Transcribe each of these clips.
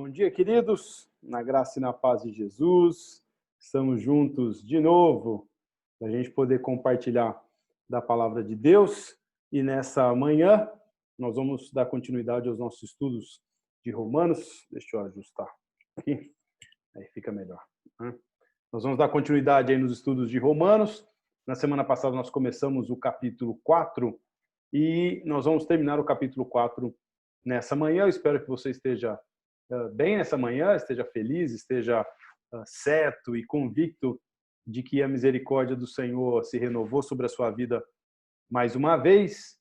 Bom dia, queridos, na graça e na paz de Jesus. Estamos juntos de novo para a gente poder compartilhar da palavra de Deus. E nessa manhã nós vamos dar continuidade aos nossos estudos de Romanos. Deixa eu ajustar aqui, aí fica melhor, né? Nós vamos dar continuidade aí nos estudos de Romanos. Na semana passada nós começamos o capítulo 4 e nós vamos terminar o capítulo 4 nessa manhã. Eu espero que você esteja bem nessa manhã, esteja feliz, esteja certo e convicto de que a misericórdia do Senhor se renovou sobre a sua vida mais uma vez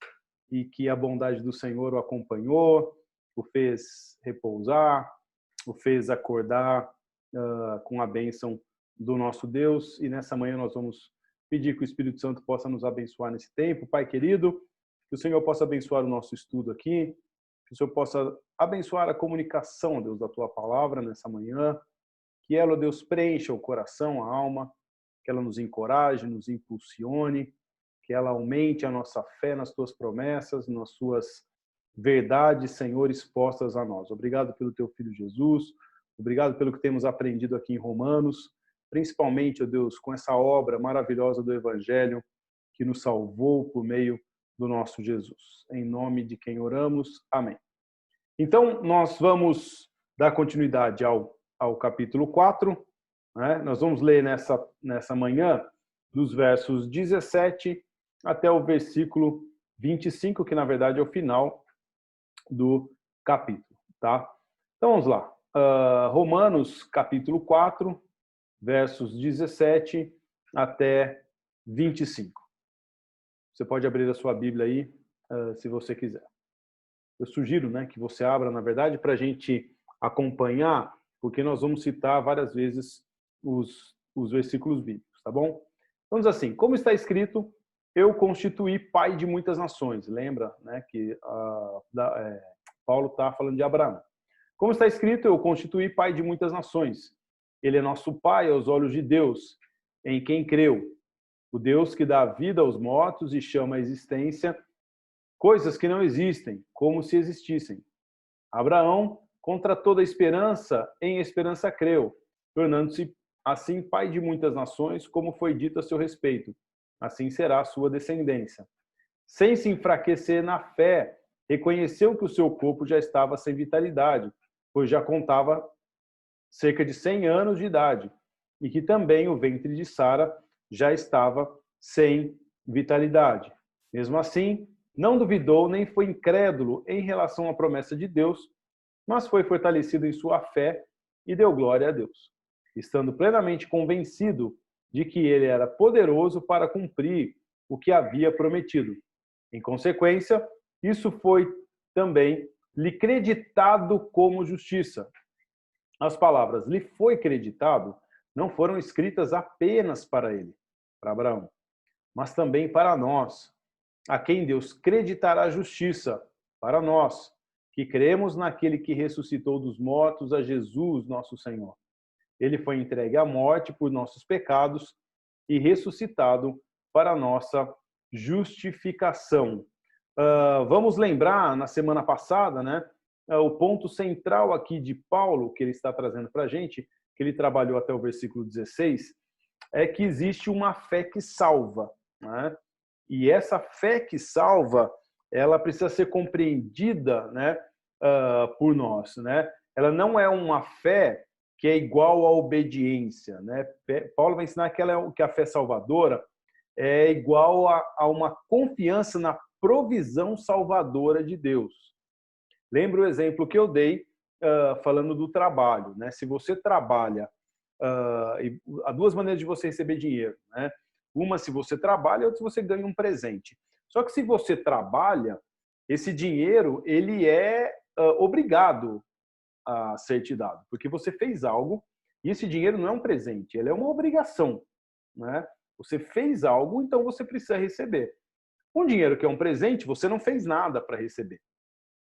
e que a bondade do Senhor o acompanhou, o fez repousar, o fez acordar com a bênção do nosso Deus. E nessa manhã nós vamos pedir que o Espírito Santo possa nos abençoar nesse tempo. Pai querido, que o Senhor possa abençoar o nosso estudo aqui, que o Senhor possa abençoar a comunicação, Deus, da Tua palavra nessa manhã, que ela, Deus, preencha o coração, a alma, que ela nos encoraje, nos impulsione, que ela aumente a nossa fé nas Tuas promessas, nas Suas verdades, Senhor, expostas a nós. Obrigado pelo Teu Filho Jesus, obrigado pelo que temos aprendido aqui em Romanos, principalmente, ó Deus, com essa obra maravilhosa do Evangelho que nos salvou por meio do nosso Jesus. Em nome de quem oramos, amém. Então, nós vamos dar continuidade ao capítulo 4, né? Nós vamos ler nessa manhã, dos versos 17 até o versículo 25, que na verdade é o final do capítulo, tá? Então, vamos lá. Romanos, capítulo 4, versos 17 até 25. Você pode abrir a sua Bíblia aí, se você quiser. Eu sugiro, né, que você abra, na verdade, para a gente acompanhar, porque nós vamos citar várias vezes os versículos bíblicos, tá bom? Vamos assim, como está escrito, eu constituí pai de muitas nações. Lembra, né, que Paulo está falando de Abraão. Como está escrito, eu constituí pai de muitas nações. Ele é nosso pai aos olhos de Deus, em quem creu. O Deus que dá vida aos mortos e chama à existência coisas que não existem, como se existissem. Abraão, contra toda esperança, em esperança creu, tornando-se assim pai de muitas nações, como foi dito a seu respeito. Assim será a sua descendência. Sem se enfraquecer na fé, reconheceu que o seu corpo já estava sem vitalidade, pois já contava cerca de 100 anos de idade, e que também o ventre de Sara já estava sem vitalidade. Mesmo assim, não duvidou nem foi incrédulo em relação à promessa de Deus, mas foi fortalecido em sua fé e deu glória a Deus, estando plenamente convencido de que ele era poderoso para cumprir o que havia prometido. Em consequência, isso foi também lhe creditado como justiça. As palavras lhe foi creditado não foram escritas apenas para ele, para Abraão, mas também para nós, a quem Deus creditará a justiça, para nós, que cremos naquele que ressuscitou dos mortos, a Jesus, nosso Senhor. Ele foi entregue à morte por nossos pecados e ressuscitado para a nossa justificação. Vamos lembrar, na semana passada, né, o ponto central aqui de Paulo, que ele está trazendo para a gente, que ele trabalhou até o versículo 16, é que existe uma fé que salva, né? E essa fé que salva, ela precisa ser compreendida, né, por nós, né? Ela não é uma fé que é igual à obediência, né? Paulo vai ensinar que a fé salvadora é igual a uma confiança na provisão salvadora de Deus. Lembra o exemplo que eu dei falando do trabalho, né? Se você trabalha, há duas maneiras de você receber dinheiro, né? Uma se você trabalha, outra se você ganha um presente. Só que se você trabalha, esse dinheiro ele é obrigado a ser te dado, porque você fez algo e esse dinheiro não é um presente, ele é uma obrigação, né? Você fez algo, então você precisa receber. Um dinheiro que é um presente, você não fez nada para receber.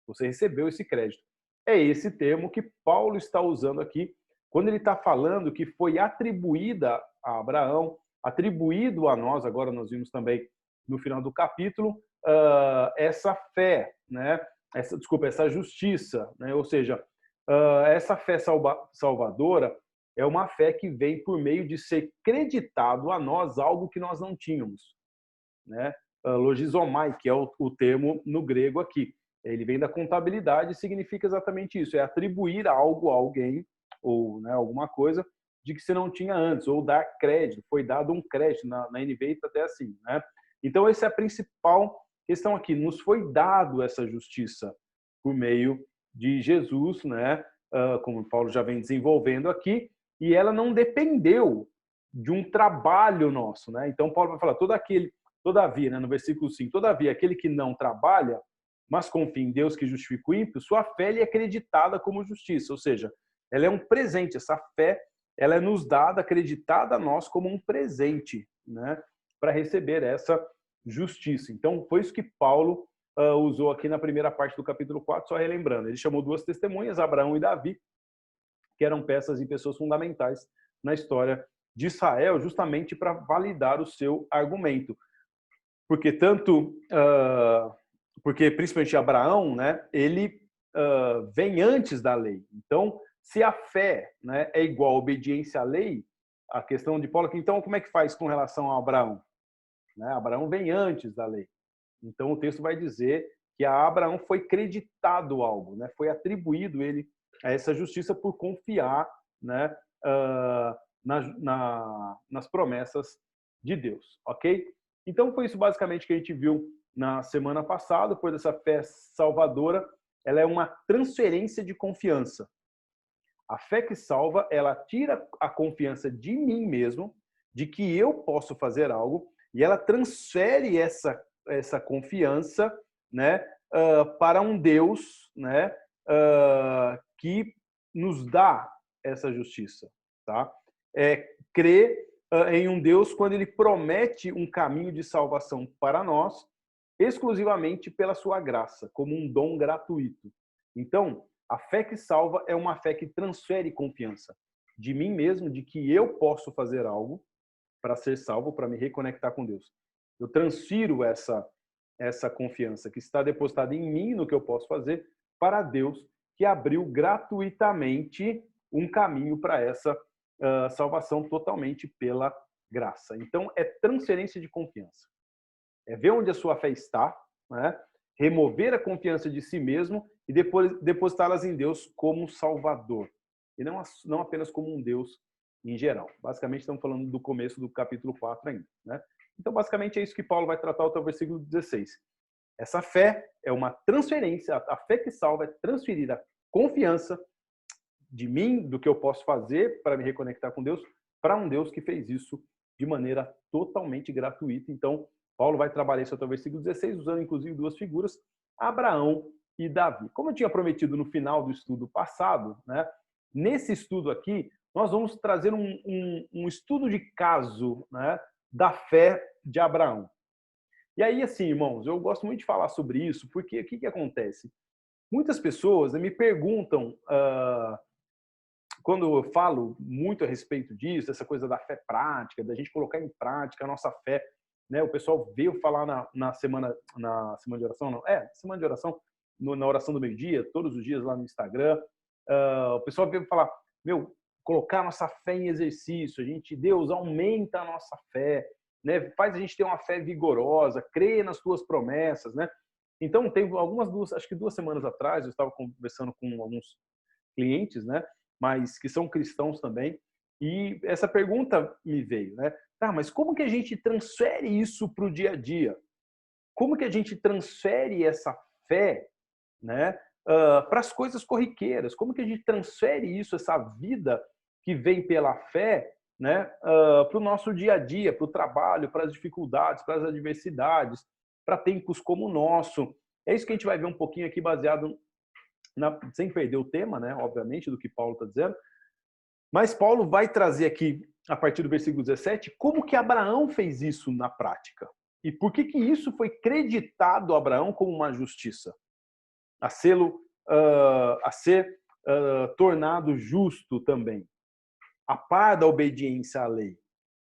Você recebeu esse crédito. É esse termo que Paulo está usando aqui, quando ele está falando que foi atribuída a Abraão, atribuído a nós, agora nós vimos também no final do capítulo, essa fé, né? Essa justiça, né? Ou seja, essa fé salvadora é uma fé que vem por meio de ser creditado a nós algo que nós não tínhamos, né? Logizomai, que é o termo no grego aqui. Ele vem da contabilidade e significa exatamente isso, é atribuir algo a alguém, ou, né, alguma coisa, de que você não tinha antes, ou dar crédito, foi dado um crédito, na NVI está até assim, né? Então, essa é a principal questão aqui, nos foi dado essa justiça por meio de Jesus, né? Como Paulo já vem desenvolvendo aqui, e ela não dependeu de um trabalho nosso, né? Então, Paulo vai falar, todavia, né, no versículo 5, todavia, aquele que não trabalha, mas confia em Deus que justifica o ímpio, sua fé lhe é acreditada como justiça, ou seja, ela é um presente, essa fé, ela é nos dada, acreditada a nós como um presente, né, para receber essa justiça. Então, foi isso que Paulo usou aqui na primeira parte do capítulo 4, só relembrando. Ele chamou duas testemunhas, Abraão e Davi, que eram peças e pessoas fundamentais na história de Israel, justamente para validar o seu argumento. Porque porque principalmente Abraão, né, ele vem antes da lei. Então, se a fé, né, é igual a obediência à lei, a questão de Paulo, então como é que faz com relação a Abraão? Né? Abraão vem antes da lei. Então o texto vai dizer que a Abraão foi creditado algo, né? Foi atribuído ele a essa justiça por confiar, né, nas promessas de Deus, ok? Então foi isso basicamente que a gente viu na semana passada, depois dessa fé salvadora, ela é uma transferência de confiança. A fé que salva, ela tira a confiança de mim mesmo, de que eu posso fazer algo, e ela transfere essa confiança, né, para um Deus, né, que nos dá essa justiça, tá? Crer em um Deus quando ele promete um caminho de salvação para nós, exclusivamente pela sua graça, como um dom gratuito. Então, a fé que salva é uma fé que transfere confiança de mim mesmo, de que eu posso fazer algo para ser salvo, para me reconectar com Deus. Eu transfiro essa confiança que está depositada em mim, no que eu posso fazer, para Deus, que abriu gratuitamente um caminho para essa salvação totalmente pela graça. Então, é transferência de confiança. É ver onde a sua fé está, né? Remover a confiança de si mesmo e depois depositá-las em Deus como Salvador. E não apenas como um Deus em geral. Basicamente, estamos falando do começo do capítulo 4 ainda, né? Então, basicamente, é isso que Paulo vai tratar até o versículo 16. Essa fé é uma transferência, a fé que salva é transferir a confiança de mim, do que eu posso fazer para me reconectar com Deus, para um Deus que fez isso de maneira totalmente gratuita. Então, Paulo vai trabalhar isso até o versículo 16, usando inclusive duas figuras, Abraão e Davi. Como eu tinha prometido no final do estudo passado, né, nesse estudo aqui, nós vamos trazer um estudo de caso, né, da fé de Abraão. E aí, assim, irmãos, eu gosto muito de falar sobre isso, porque o que acontece? Muitas pessoas me perguntam, quando eu falo muito a respeito disso, essa coisa da fé prática, da gente colocar em prática a nossa fé, né? O pessoal veio falar na semana de oração, não? Semana de oração, na oração do meio-dia, todos os dias lá no Instagram. O pessoal veio falar, colocar a nossa fé em exercício, Deus aumenta a nossa fé, né? Faz a gente ter uma fé vigorosa, crê nas tuas promessas, né? Então, tem acho que 2 semanas atrás, eu estava conversando com alguns clientes, né? Mas que são cristãos também, e essa pergunta me veio, né? Tá, mas como que a gente transfere isso para o dia a dia? Como que a gente transfere essa fé, né, para as coisas corriqueiras? Como que a gente transfere isso, essa vida que vem pela fé, né, para o nosso dia a dia, para o trabalho, para as dificuldades, para as adversidades, para tempos como o nosso? É isso que a gente vai ver um pouquinho aqui, baseado sem perder o tema, né, obviamente, do que Paulo está dizendo. Mas Paulo vai trazer aqui, a partir do versículo 17, como que Abraão fez isso na prática. E por que isso foi creditado a Abraão como uma justiça? A ser tornado justo também. A par da obediência à lei.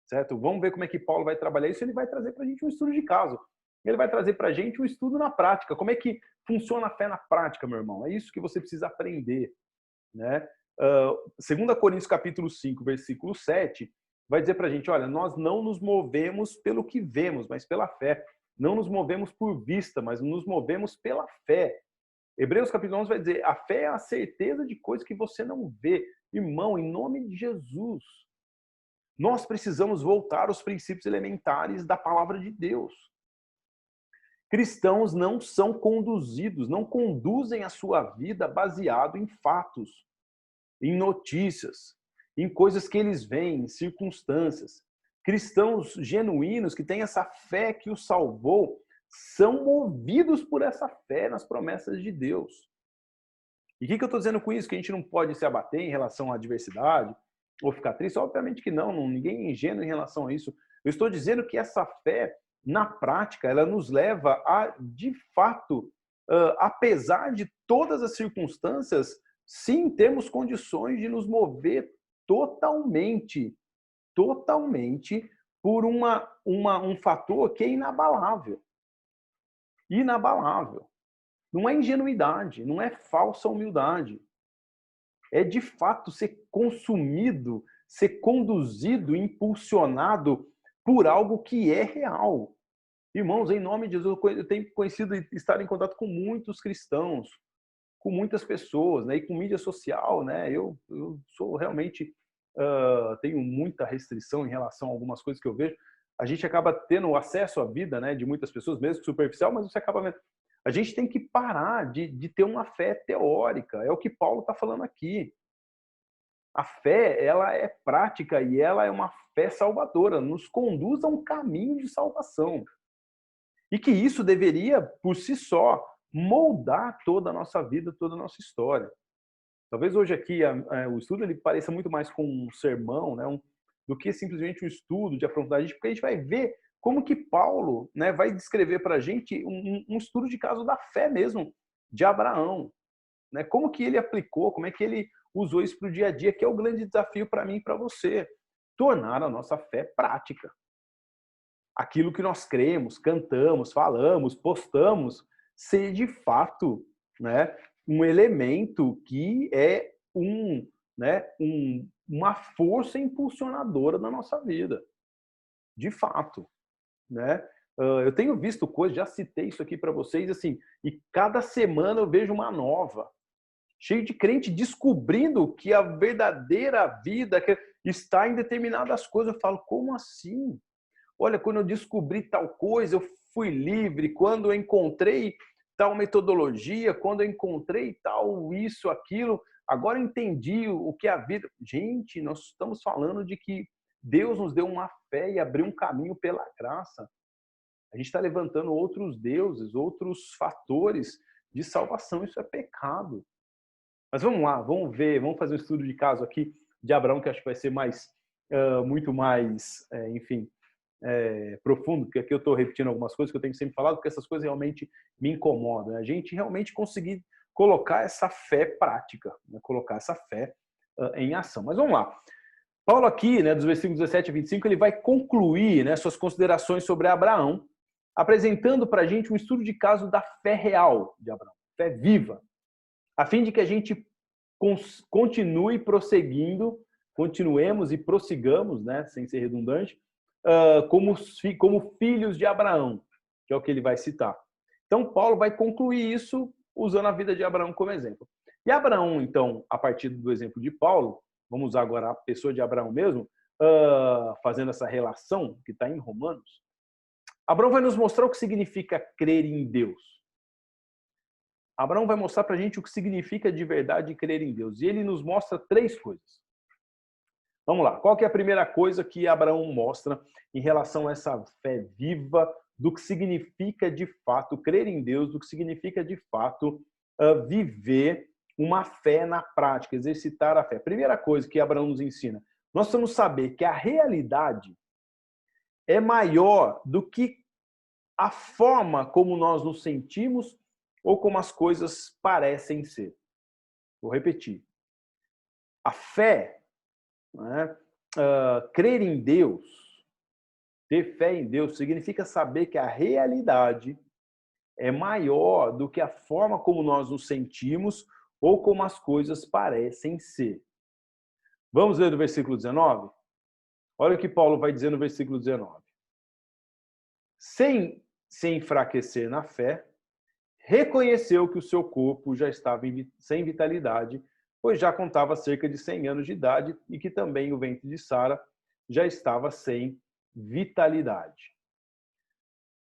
Certo? Vamos ver como é que Paulo vai trabalhar isso. Ele vai trazer para a gente um estudo de caso. Ele vai trazer para a gente um estudo na prática. Como é que funciona a fé na prática, meu irmão? É isso que você precisa aprender. né? 2 Coríntios capítulo 5, versículo 7, vai dizer para a gente, olha, nós não nos movemos pelo que vemos, mas pela fé. Não nos movemos por vista, mas nos movemos pela fé. Hebreus capítulo 11 vai dizer, a fé é a certeza de coisas que você não vê. Irmão, em nome de Jesus, nós precisamos voltar aos princípios elementares da palavra de Deus. Cristãos não são conduzidos, não conduzem a sua vida baseado em fatos, em notícias, em coisas que eles veem, em circunstâncias. Cristãos genuínos que têm essa fé que os salvou são movidos por essa fé nas promessas de Deus. E o que eu estou dizendo com isso? Que a gente não pode se abater em relação à adversidade ou ficar triste? Obviamente que não, ninguém é ingênuo em relação a isso. Eu estou dizendo que essa fé, na prática, ela nos leva a, de fato, apesar de todas as circunstâncias, sim, temos condições de nos mover totalmente por um fator que é inabalável. Inabalável. Não é ingenuidade, não é falsa humildade. É, de fato, ser consumido, ser conduzido, impulsionado por algo que é real. Irmãos, em nome de Jesus, eu tenho conhecido e estar em contato com muitos cristãos, com muitas pessoas, né? E com mídia social, né? Eu sou realmente, tenho muita restrição em relação a algumas coisas que eu vejo. A gente acaba tendo acesso à vida, né, de muitas pessoas, mesmo superficial, mas você acaba vendo. A gente tem que parar de ter uma fé teórica, é o que Paulo está falando aqui. A fé, ela é prática e ela é uma fé salvadora, nos conduz a um caminho de salvação. E que isso deveria, por si só, moldar toda a nossa vida, toda a nossa história. Talvez hoje aqui o estudo ele pareça muito mais com um sermão, né, do que simplesmente um estudo de aprofundar a gente, porque a gente vai ver como que Paulo, né, vai descrever para a gente um estudo de caso da fé mesmo, de Abraão. Né, como que ele aplicou, como é que ele usou isso para o dia a dia, que é o grande desafio para mim e para você. Tornar a nossa fé prática. Aquilo que nós cremos, cantamos, falamos, postamos, ser de fato, né, um elemento que é uma força impulsionadora da nossa vida. De fato. Né? Eu tenho visto coisas, já citei isso aqui para vocês, assim, e cada semana eu vejo uma nova. Cheio de crente descobrindo que a verdadeira vida está em determinadas coisas. Eu falo, como assim? Olha, quando eu descobri tal coisa, eu fui livre. Quando eu encontrei tal metodologia, quando eu encontrei tal isso, aquilo, agora eu entendi o que é a vida. Gente, nós estamos falando de que Deus nos deu uma fé e abriu um caminho pela graça. A gente está levantando outros deuses, outros fatores de salvação. Isso é pecado. Mas vamos lá, vamos ver, vamos fazer um estudo de caso aqui de Abraão, que acho que vai ser muito mais, enfim, profundo, porque aqui eu estou repetindo algumas coisas que eu tenho sempre falado, porque essas coisas realmente me incomodam. Né? A gente realmente conseguir colocar essa fé prática, né? Colocar essa fé em ação. Mas vamos lá. Paulo aqui, né, dos versículos 17 a 25, ele vai concluir, né, suas considerações sobre Abraão, apresentando para a gente um estudo de caso da fé real de Abraão, fé viva, a fim de que a gente continue prosseguindo, continuemos e prossigamos, né, sem ser redundante, como filhos de Abraão, que é o que ele vai citar. Então, Paulo vai concluir isso usando a vida de Abraão como exemplo. E Abraão, então, a partir do exemplo de Paulo, vamos usar agora a pessoa de Abraão mesmo, fazendo essa relação que está em Romanos, Abraão vai nos mostrar o que significa crer em Deus. Abraão vai mostrar para a gente o que significa de verdade crer em Deus. E ele nos mostra 3 coisas. Vamos lá. Qual que é a primeira coisa que Abraão mostra em relação a essa fé viva, do que significa de fato crer em Deus, do que significa de fato viver uma fé na prática, exercitar a fé? Primeira coisa que Abraão nos ensina, nós precisamos saber que a realidade é maior do que a forma como nós nos sentimos ou como as coisas parecem ser. Vou repetir. A fé, né, crer em Deus, ter fé em Deus, significa saber que a realidade é maior do que a forma como nós nos sentimos ou como as coisas parecem ser. Vamos ler do versículo 19? Olha o que Paulo vai dizer no versículo 19. Sem se enfraquecer na fé, reconheceu que o seu corpo já estava sem vitalidade, pois já contava cerca de 100 anos de idade e que também o ventre de Sara já estava sem vitalidade.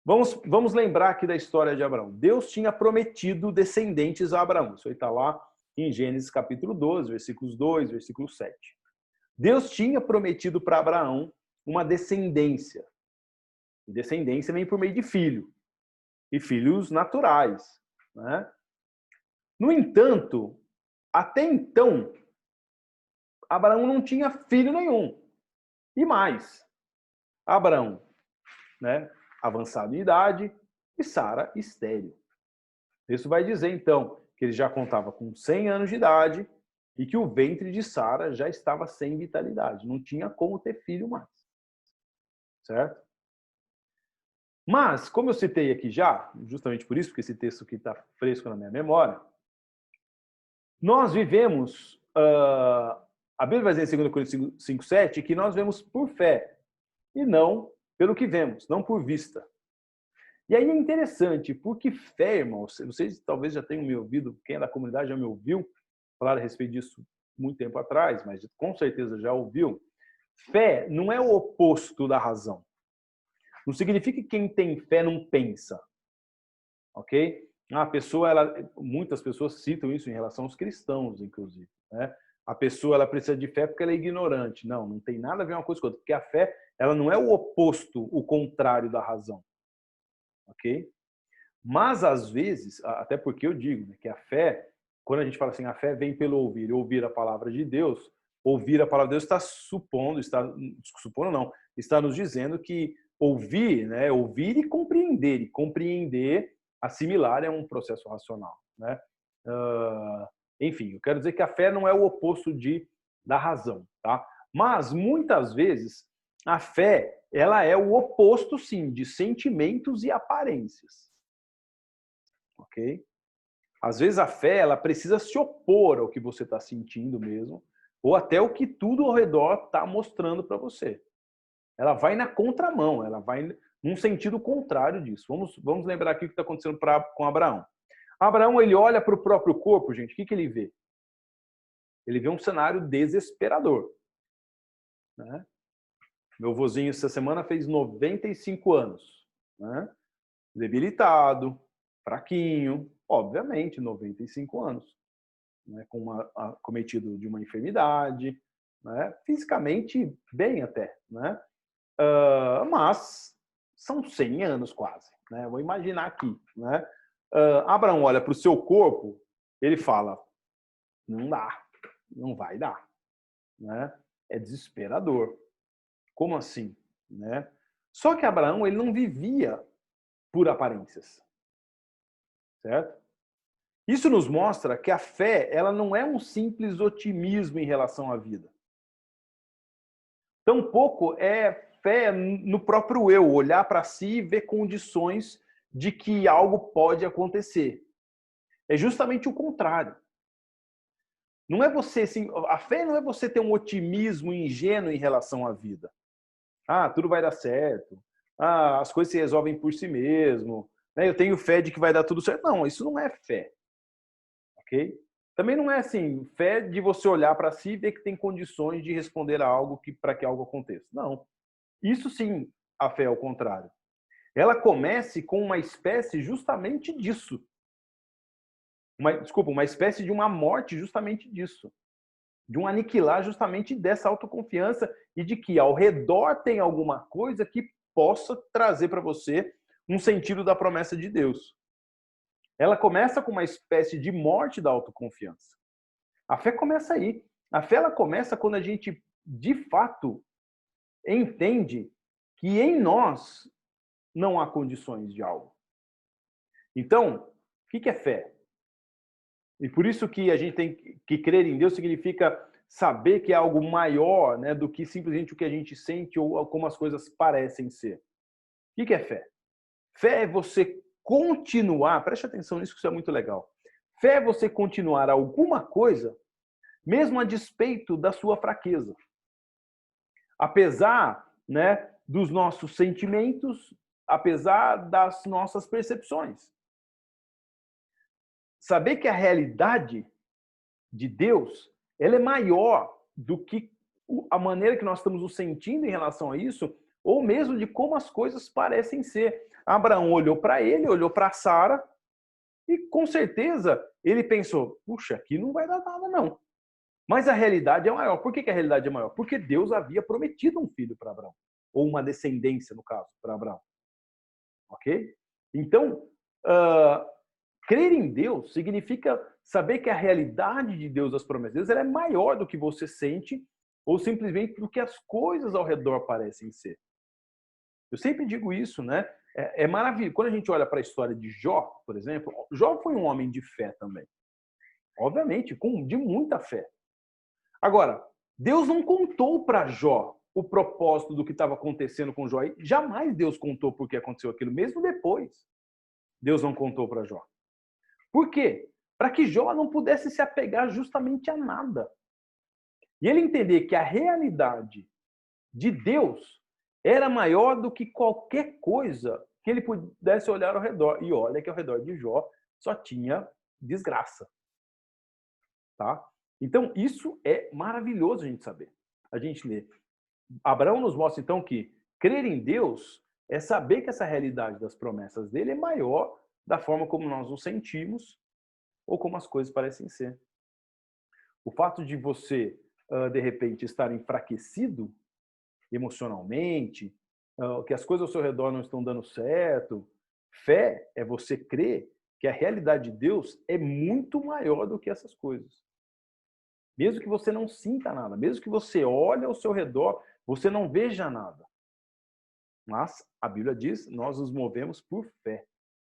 Vamos lembrar aqui da história de Abraão. Deus tinha prometido descendentes a Abraão. Isso aí está lá em Gênesis capítulo 12, versículos 2, versículo 7. Deus tinha prometido para Abraão uma descendência. E descendência vem por meio de filho. E filhos naturais. Né? No entanto, até então, Abraão não tinha filho nenhum. E mais, Abraão, né, avançado em idade, e Sara estéril. Isso vai dizer, então, que ele já contava com 100 anos de idade e que o ventre de Sara já estava sem vitalidade. Não tinha como ter filho mais. Certo? Mas, como eu citei aqui já, justamente por isso, porque esse texto aqui está fresco na minha memória, nós vivemos, a Bíblia vai dizer em 2 Coríntios 5:7, que nós vemos por fé e não pelo que vemos, não por vista. E aí é interessante, porque fé, irmãos, vocês talvez já tenham me ouvido, quem é da comunidade já me ouviu falar a respeito disso muito tempo atrás, mas com certeza já ouviu. Fé não é o oposto da razão. Não significa que quem tem fé não pensa. Ok? A pessoa, muitas pessoas citam isso em relação aos cristãos, inclusive. Né? A pessoa ela precisa de fé porque ela é ignorante. Não, não tem nada a ver uma coisa com outra. Porque a fé ela não é o oposto, o contrário da razão. Ok? Mas, às vezes, até porque eu digo né, que a fé, quando a gente fala assim, a fé vem pelo ouvir, ouvir a palavra de Deus, ouvir a palavra de Deus supondo não, está nos dizendo que ouvir, né, ouvir e compreender, assimilar é um processo racional. Né? Enfim, eu quero dizer que a fé não é o oposto da razão. Tá? Mas, muitas vezes, a fé ela é o oposto, sim, de sentimentos e aparências. Ok? Às vezes a fé ela precisa se opor ao que você está sentindo mesmo, ou até o que tudo ao redor está mostrando para você. Ela vai na contramão, ela vai num sentido contrário disso. Vamos lembrar aqui o que está acontecendo com Abraão. Abraão ele olha para o próprio corpo, gente, o que ele vê? Ele vê um cenário desesperador. Né? Meu vozinho essa semana fez 95 anos. Né? Debilitado, fraquinho, obviamente, 95 anos. Né? Cometido de uma enfermidade, né? Fisicamente bem até. Né? Mas são 100 anos quase. Né? Vou imaginar aqui. Né? Abraão olha para o seu corpo, ele fala, não dá, não vai dar. Né? É desesperador. Como assim? Né? Só que Abraão ele não vivia por aparências. Certo? Isso nos mostra que a fé ela não é um simples otimismo em relação à vida. Tampouco é fé no próprio eu, olhar para si e ver condições de que algo pode acontecer. É justamente o contrário. Não é você, assim, a fé não é você ter um otimismo ingênuo em relação à vida. Ah, tudo vai dar certo. Ah, as coisas se resolvem por si mesmo. Eu tenho fé de que vai dar tudo certo. Não, isso não é fé. Ok? Também não é assim, fé de você olhar para si e ver que tem condições de responder a algo para que algo aconteça. Não. Isso sim, a fé é o contrário. Ela comece com uma espécie justamente disso. Uma espécie de uma morte justamente disso. De um aniquilar justamente dessa autoconfiança e de que ao redor tem alguma coisa que possa trazer para você um sentido da promessa de Deus. Ela começa com uma espécie de morte da autoconfiança. A fé começa aí. A fé ela começa quando a gente, de fato, entende que em nós não há condições de algo. Então, o que é fé? E por isso que a gente tem que crer em Deus significa saber que é algo maior, né, do que simplesmente o que a gente sente ou como as coisas parecem ser. O que é fé? Fé é você continuar, preste atenção nisso que isso é muito legal. Fé é você continuar alguma coisa, mesmo a despeito da sua fraqueza. Apesar, né, dos nossos sentimentos, apesar das nossas percepções. Saber que a realidade de Deus, ela é maior do que a maneira que nós estamos nos sentindo em relação a isso, ou mesmo de como as coisas parecem ser. Abraão olhou para ele, olhou para Sara, e com certeza ele pensou, puxa, aqui não vai dar nada não. Mas a realidade é maior. Por que a realidade é maior? Porque Deus havia prometido um filho para Abraão. Ou uma descendência, no caso, para Abraão. Ok? Então, crer em Deus significa saber que a realidade de Deus, as promessas de Deus, ela é maior do que você sente ou simplesmente do que as coisas ao redor parecem ser. Eu sempre digo isso, né? É maravilhoso. Quando a gente olha para a história de Jó, por exemplo, Jó foi um homem de fé também. Obviamente, de muita fé. Agora, Deus não contou para Jó o propósito do que estava acontecendo com Jó. E jamais Deus contou por que aconteceu aquilo, mesmo depois. Deus não contou para Jó. Por quê? Para que Jó não pudesse se apegar justamente a nada. E ele entender que a realidade de Deus era maior do que qualquer coisa que ele pudesse olhar ao redor. E olha que ao redor de Jó só tinha desgraça. Tá? Então, isso é maravilhoso a gente saber. A gente lê. Abraão nos mostra, então, que crer em Deus é saber que essa realidade das promessas dele é maior da forma como nós nos sentimos ou como as coisas parecem ser. O fato de você, de repente, estar enfraquecido emocionalmente, que as coisas ao seu redor não estão dando certo, fé é você crer que a realidade de Deus é muito maior do que essas coisas. Mesmo que você não sinta nada, mesmo que você olhe ao seu redor, você não veja nada. Mas a Bíblia diz, nós nos movemos por fé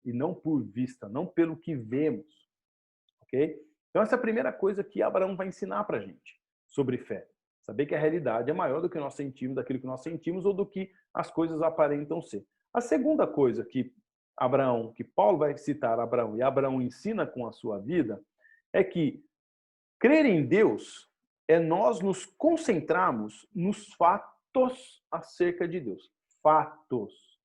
e não por vista, não pelo que vemos. Ok? Então essa é a primeira coisa que Abraão vai ensinar para a gente sobre fé. Saber que a realidade é maior do que nós sentimos, daquilo que nós sentimos ou do que as coisas aparentam ser. A segunda coisa que Paulo vai citar Abraão e Abraão ensina com a sua vida é que crer em Deus é nós nos concentrarmos nos fatos acerca de Deus. Fatos.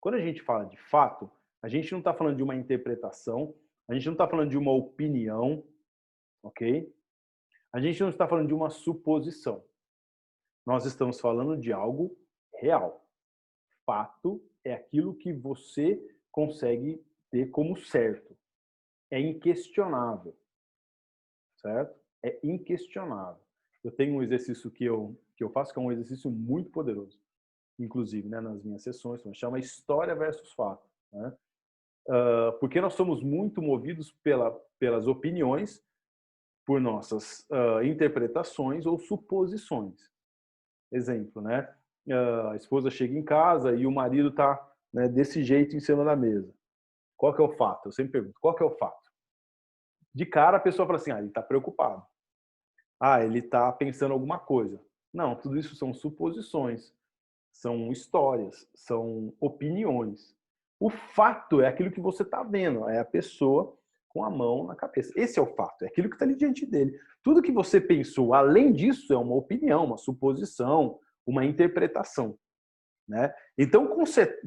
Quando a gente fala de fato, a gente não está falando de uma interpretação, a gente não está falando de uma opinião, ok? A gente não está falando de uma suposição. Nós estamos falando de algo real. Fato é aquilo que você consegue ter como certo. É inquestionável. Certo? É inquestionável. Eu tenho um exercício que eu faço, que é um exercício muito poderoso, inclusive, né, nas minhas sessões, que chama História versus Fato. Né? Porque nós somos muito movidos pelas opiniões, por nossas interpretações ou suposições. Exemplo, né? A esposa chega em casa e o marido está, né, desse jeito em cima da mesa. Qual que é o fato? Eu sempre pergunto, qual que é o fato? De cara a pessoa fala assim, ele está preocupado. Ele está pensando alguma coisa. Não, tudo isso são suposições, são histórias, são opiniões. O fato é aquilo que você está vendo, é a pessoa com a mão na cabeça. Esse é o fato, é aquilo que está ali diante dele. Tudo que você pensou além disso é uma opinião, uma suposição, uma interpretação. Né? Então,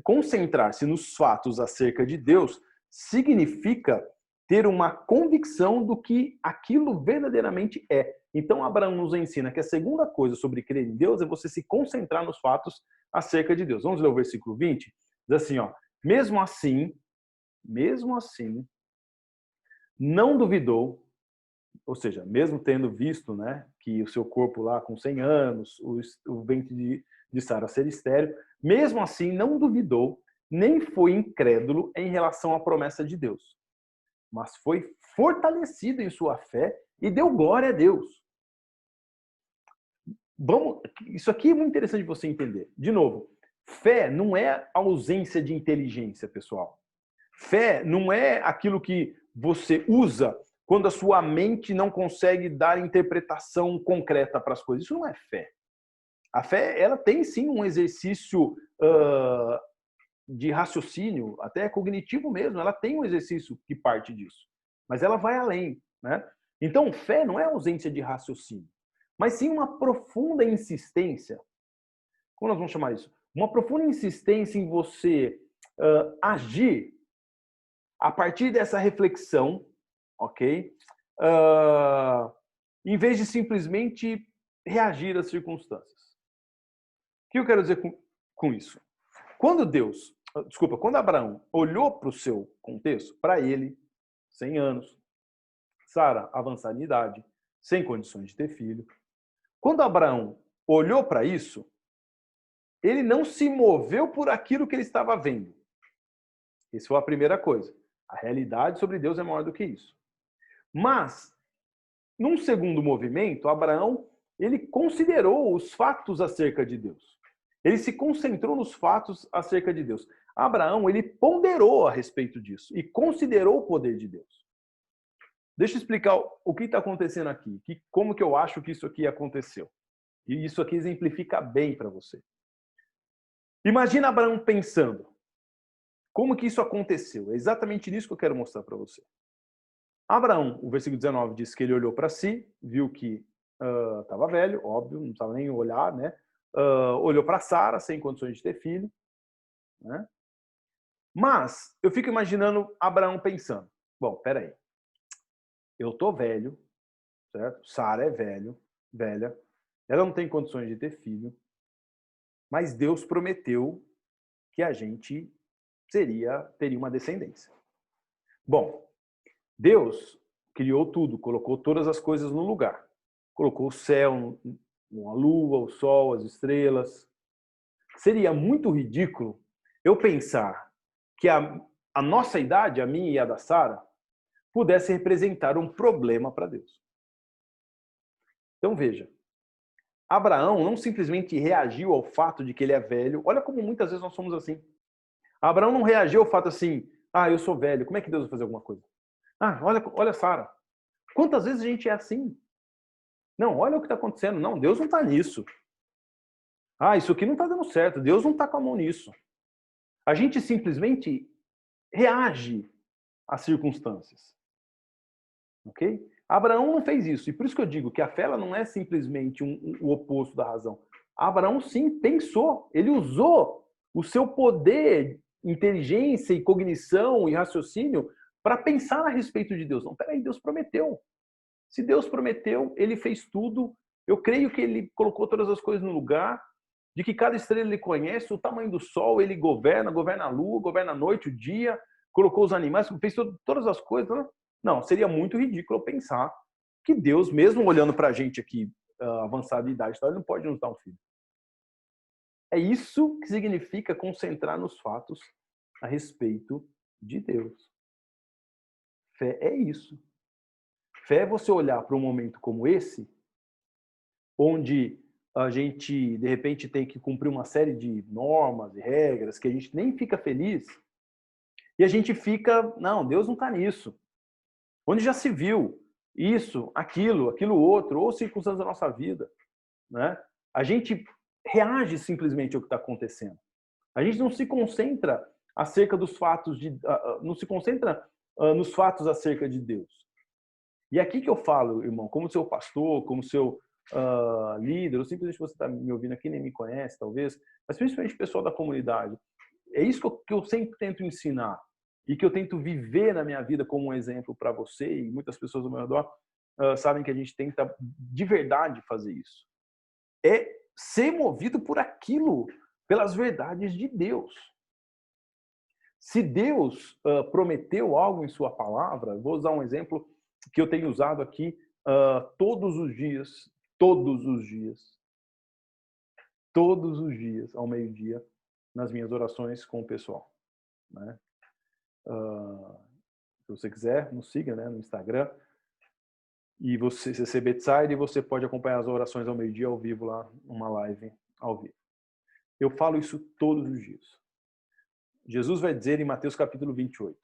concentrar-se nos fatos acerca de Deus significa ter uma convicção do que aquilo verdadeiramente é. Então, Abraão nos ensina que a segunda coisa sobre crer em Deus é você se concentrar nos fatos acerca de Deus. Vamos ler o versículo 20? Diz assim, mesmo assim, não duvidou, ou seja, mesmo tendo visto, né, que o seu corpo lá com 100 anos, o ventre de Sara ser estéril, mesmo assim não duvidou, nem foi incrédulo em relação à promessa de Deus, mas foi fortalecido em sua fé e deu glória a Deus. Isso aqui é muito interessante você entender. De novo, fé não é ausência de inteligência, pessoal. Fé não é aquilo que você usa quando a sua mente não consegue dar interpretação concreta para as coisas. Isso não é fé. A fé, ela tem sim um exercício de raciocínio, até cognitivo mesmo. Ela tem um exercício que parte disso. mas ela vai além, né? Então, fé não é ausência de raciocínio, mas sim uma profunda insistência. Como nós vamos chamar isso? Uma profunda insistência em você agir a partir dessa reflexão, ok? Em vez de simplesmente reagir às circunstâncias. O que eu quero dizer com isso? Quando Abraão olhou para o seu contexto, para ele, 100 anos, Sara avançada em idade, sem condições de ter filho. Quando Abraão olhou para isso, ele não se moveu por aquilo que ele estava vendo. Essa foi a primeira coisa. A realidade sobre Deus é maior do que isso. Mas, num segundo movimento, Abraão, ele considerou os fatos acerca de Deus. Ele se concentrou nos fatos acerca de Deus. Abraão, ele ponderou a respeito disso e considerou o poder de Deus. Deixa eu explicar o que está acontecendo aqui, como que eu acho que isso aqui aconteceu. E isso aqui exemplifica bem para você. Imagina Abraão pensando, como que isso aconteceu? É exatamente nisso que eu quero mostrar para você. Abraão, o versículo 19 diz que ele olhou para si, viu que estava velho, óbvio, não precisava nem olhar, né? Olhou para Sara, sem condições de ter filho, né? Mas eu fico imaginando Abraão pensando, bom, peraí, eu tô velho, certo? Sara é velha, ela não tem condições de ter filho, mas Deus prometeu que a gente teria uma descendência. Bom, Deus criou tudo, colocou todas as coisas no lugar. Colocou o céu, a lua, o sol, as estrelas. Seria muito ridículo eu pensar que a nossa idade, a minha e a da Sara, pudesse representar um problema para Deus. Então veja, Abraão não simplesmente reagiu ao fato de que ele é velho. Olha como muitas vezes nós somos assim. Abraão não reagiu ao fato assim, eu sou velho, como é que Deus vai fazer alguma coisa? Olha Sara. Quantas vezes a gente é assim? Não, olha o que está acontecendo. Não, Deus não está nisso. Isso aqui não está dando certo. Deus não está com a mão nisso. A gente simplesmente reage às circunstâncias. Ok? Abraão não fez isso. E por isso que eu digo que a fé ela não é simplesmente o oposto da razão. Abraão sim pensou. Ele usou o seu poder, inteligência e cognição e raciocínio para pensar a respeito de Deus. Não, peraí, Deus prometeu. Se Deus prometeu, ele fez tudo. Eu creio que ele colocou todas as coisas no lugar, de que cada estrela ele conhece, o tamanho do sol, ele governa a lua, governa a noite, o dia, colocou os animais, fez todas as coisas. Não, seria muito ridículo pensar que Deus, mesmo olhando para a gente aqui, avançada de idade, ele não pode nos dar um filho. É isso que significa concentrar nos fatos a respeito de Deus. Fé é isso. Fé é você olhar para um momento como esse, onde a gente, de repente, tem que cumprir uma série de normas e regras que a gente nem fica feliz, e a gente fica, não, Deus não está nisso. Onde já se viu isso, aquilo outro, ou circunstâncias da nossa vida, né? A gente reage simplesmente ao que está acontecendo. A gente não se concentra acerca dos fatos não se concentra nos fatos acerca de Deus. E aqui que eu falo, irmão, como seu pastor, como seu líder, ou simplesmente você está me ouvindo aqui, nem me conhece, talvez, mas principalmente o pessoal da comunidade. É isso que eu sempre tento ensinar e que eu tento viver na minha vida como um exemplo para você e muitas pessoas ao meu redor sabem que a gente tenta de verdade fazer isso. É ser movido por aquilo, pelas verdades de Deus. Se Deus prometeu algo em sua palavra, vou usar um exemplo que eu tenho usado aqui todos os dias, ao meio-dia, nas minhas orações com o pessoal. Né? Se você quiser, nos siga, né, no Instagram. E você, CC Bedside, você pode acompanhar as orações ao meio-dia ao vivo lá, numa live ao vivo. Eu falo isso todos os dias. Jesus vai dizer em Mateus capítulo 28,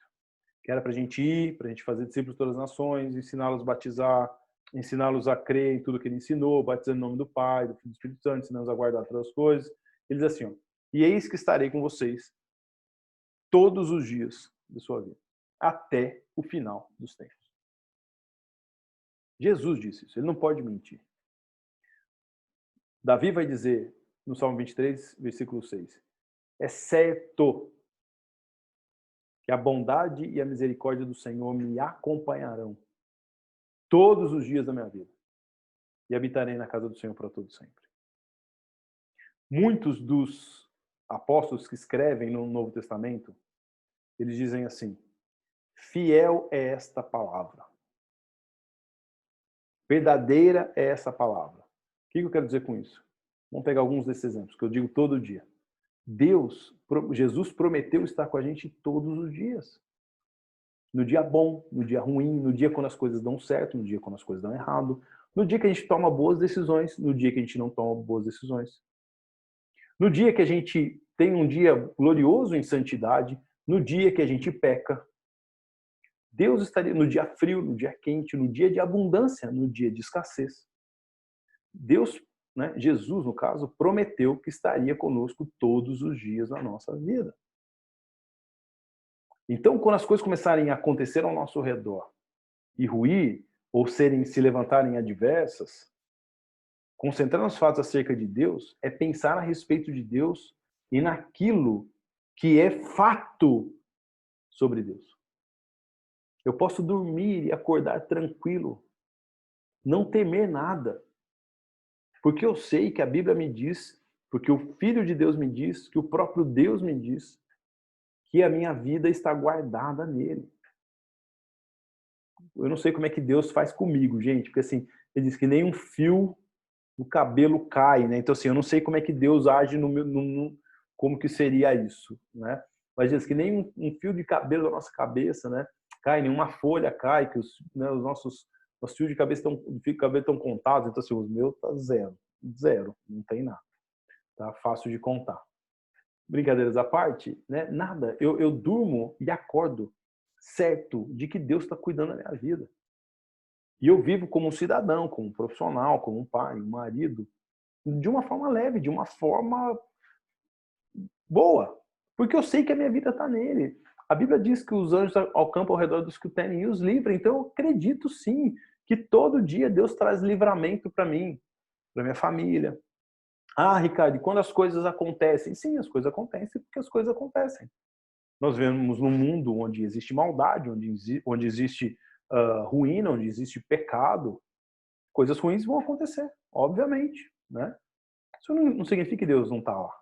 que era para a gente ir, para a gente fazer discípulos de todas as nações, ensiná-los a batizar, ensiná-los a crer em tudo que ele ensinou, batizando em nome do Pai, do Filho e do Espírito Santo, ensinando-os a guardar todas as coisas. Ele diz assim, e eis que estarei com vocês todos os dias da sua vida, até o final dos tempos. Jesus disse isso, ele não pode mentir. Davi vai dizer no Salmo 23, versículo 6, é certo que a bondade e a misericórdia do Senhor me acompanharão todos os dias da minha vida e habitarei na casa do Senhor para todo sempre. Muitos dos apóstolos que escrevem no Novo Testamento, eles dizem assim, fiel é esta palavra. Verdadeira é essa palavra. O que eu quero dizer com isso? Vamos pegar alguns desses exemplos, que eu digo todo dia. Jesus prometeu estar com a gente todos os dias. No dia bom, no dia ruim, no dia quando as coisas dão certo, no dia quando as coisas dão errado, no dia que a gente toma boas decisões, no dia que a gente não toma boas decisões. No dia que a gente tem um dia glorioso em santidade, no dia que a gente peca. Deus estaria no dia frio, no dia quente, no dia de abundância, no dia de escassez. Deus, né, Jesus, no caso, prometeu que estaria conosco todos os dias da nossa vida. Então, quando as coisas começarem a acontecer ao nosso redor e ruir, ou se levantarem adversas, concentrar nos fatos acerca de Deus é pensar a respeito de Deus e naquilo que é fato sobre Deus. Eu posso dormir e acordar tranquilo, não temer nada, porque eu sei que a Bíblia me diz, porque o Filho de Deus me diz, que o próprio Deus me diz, que a minha vida está guardada nele. Eu não sei como é que Deus faz comigo, gente, porque assim, ele diz que nem um fio do cabelo cai, né? Então assim, eu não sei como é que Deus age como que seria isso, né? Mas diz que nem um fio de cabelo da nossa cabeça, né? Cai, nenhuma folha cai, que os nossos fios de cabelo estão contados, então assim, os meus tá zero, não tem nada, tá fácil de contar. Brincadeiras à parte, né? Nada, eu durmo e acordo certo de que Deus está cuidando da minha vida. E eu vivo como um cidadão, como um profissional, como um pai, um marido, de uma forma leve, de uma forma boa, porque eu sei que a minha vida está nele. A Bíblia diz que os anjos acampam ao redor dos que o temem e os livram, então eu acredito sim que todo dia Deus traz livramento para mim, para minha família. Ah, Ricardo, e quando as coisas acontecem? Sim, as coisas acontecem porque as coisas acontecem. Nós vivemos num mundo onde existe maldade, onde existe ruína, onde existe pecado. Coisas ruins vão acontecer, obviamente, né? Isso não significa que Deus não está lá.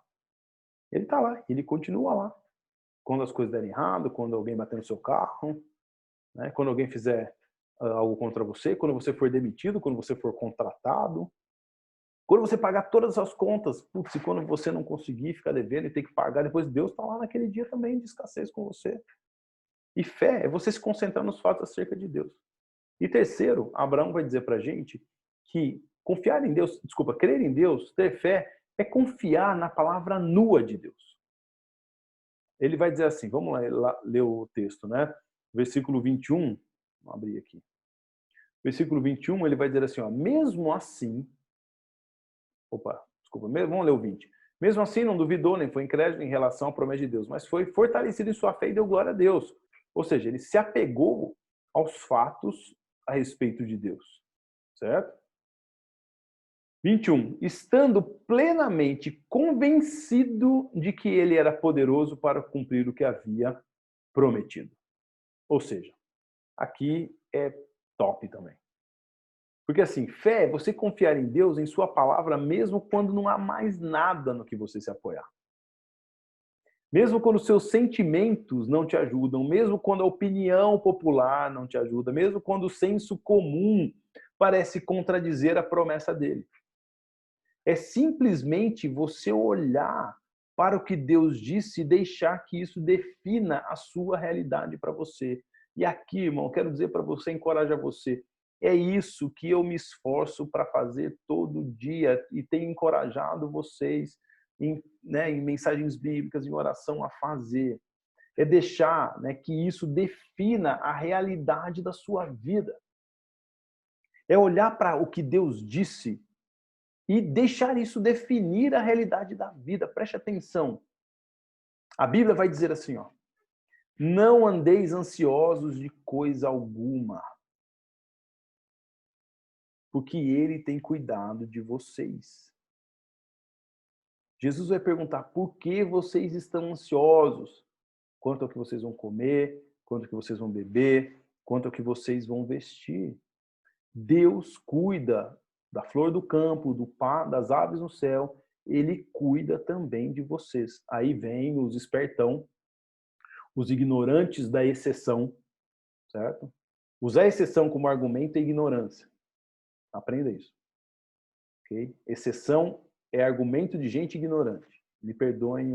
Ele está lá, ele continua lá. Quando as coisas derem errado, quando alguém bater no seu carro, né? Quando alguém fizer algo contra você, quando você for demitido, quando você for contratado, quando você pagar todas as contas, putz, e quando você não conseguir ficar devendo e ter que pagar, depois Deus está lá naquele dia também de escassez com você. E fé é você se concentrar nos fatos acerca de Deus. E terceiro, Abraão vai dizer para a gente que confiar em Deus, desculpa, crer em Deus, ter fé, é confiar na palavra nua de Deus. Ele vai dizer assim, vamos lá ler o texto, né? Versículo 21, vamos abrir aqui. Versículo 21, ele vai dizer assim, ó, mesmo assim, vamos ler o 20. Mesmo assim, não duvidou, nem foi incrédulo em relação à promessa de Deus, mas foi fortalecido em sua fé e deu glória a Deus. Ou seja, ele se apegou aos fatos a respeito de Deus. Certo? 21. Estando plenamente convencido de que ele era poderoso para cumprir o que havia prometido. Ou seja, aqui é top também. Porque assim, fé é você confiar em Deus, em sua palavra, mesmo quando não há mais nada no que você se apoiar. Mesmo quando seus sentimentos não te ajudam, mesmo quando a opinião popular não te ajuda, mesmo quando o senso comum parece contradizer a promessa dele. É simplesmente você olhar para o que Deus disse e deixar que isso defina a sua realidade para você. E aqui, irmão, eu quero dizer para você, encorajar você, é isso que eu me esforço para fazer todo dia e tenho encorajado vocês em mensagens bíblicas, em oração a fazer. É deixar, né, que isso defina a realidade da sua vida. É olhar para o que Deus disse e deixar isso definir a realidade da vida. Preste atenção. A Bíblia vai dizer assim, ó, não andeis ansiosos de coisa alguma. porque ele tem cuidado de vocês. Jesus vai perguntar: por que vocês estão ansiosos? Quanto ao que vocês vão comer, quanto ao que vocês vão beber, quanto ao que vocês vão vestir. Deus cuida da flor do campo, das aves no céu, ele cuida também de vocês. Aí vem os espertão, os ignorantes da exceção, certo? Usar a exceção como argumento é ignorância. Aprenda isso. Okay? Exceção é argumento de gente ignorante. Me perdoem